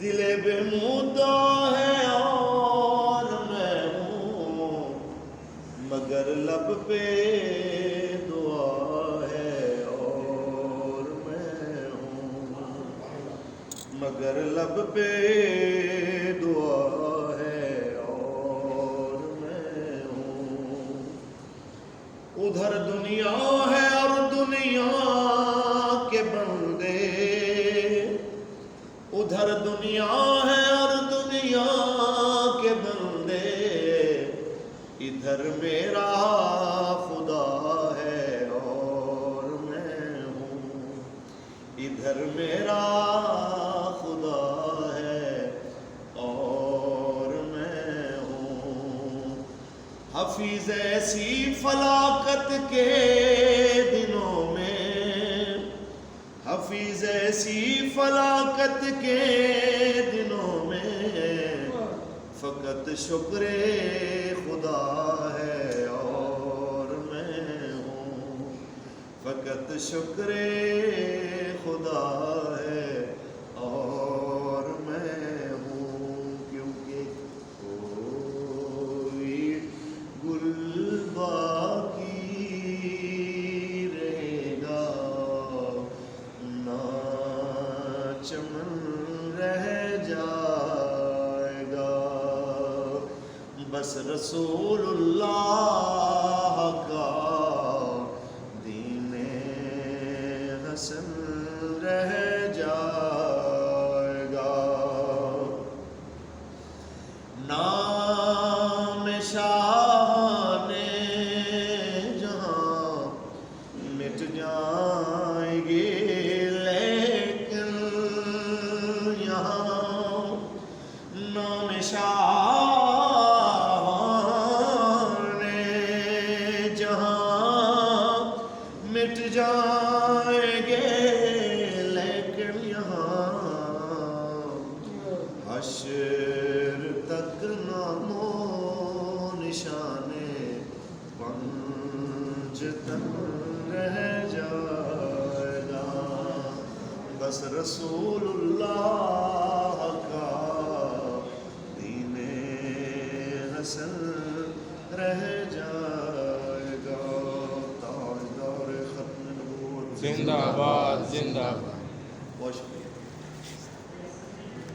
دل بے مدعا ہے اور میں ہوں، مگر لب پہ دعا ہے اور میں ہوں، مگر لب پہ دعا ہے اور میں ہوں۔ ادھر دنیا ہے اور دنیا کے بندے، ادھر دنیا ہے اور دنیا کے بندے، ادھر میرا خدا ہے اور میں ہوں، ادھر میرا خدا ہے اور میں ہوں۔ حفیظ ایسی فلاکت کے دنوں میں، حفیظ ایسی فلاکت کے دنوں میں، فقط شکر خدا ہے اور میں ہوں، فقط شکر خدا ہے اور میں ہوں۔ کیونکہ کوئی گل باقی رہے گا نہ چمن رہ جائے گا، بس رسول اللہ کا دین حسن رہ جائے گا۔ نام شاہ نے جہاں مٹ جائیں گے، لیکن یہاں نام شاہ نے جہاں مٹ جائیں گے، لیکن یہاں حشر تک نام و نشان پنجتن رہ جائے گا، بس رسول اللہ کا دین حسن رہ جائے گا۔ تاجدار ختم نبوت زندہ باد، زندہ باد۔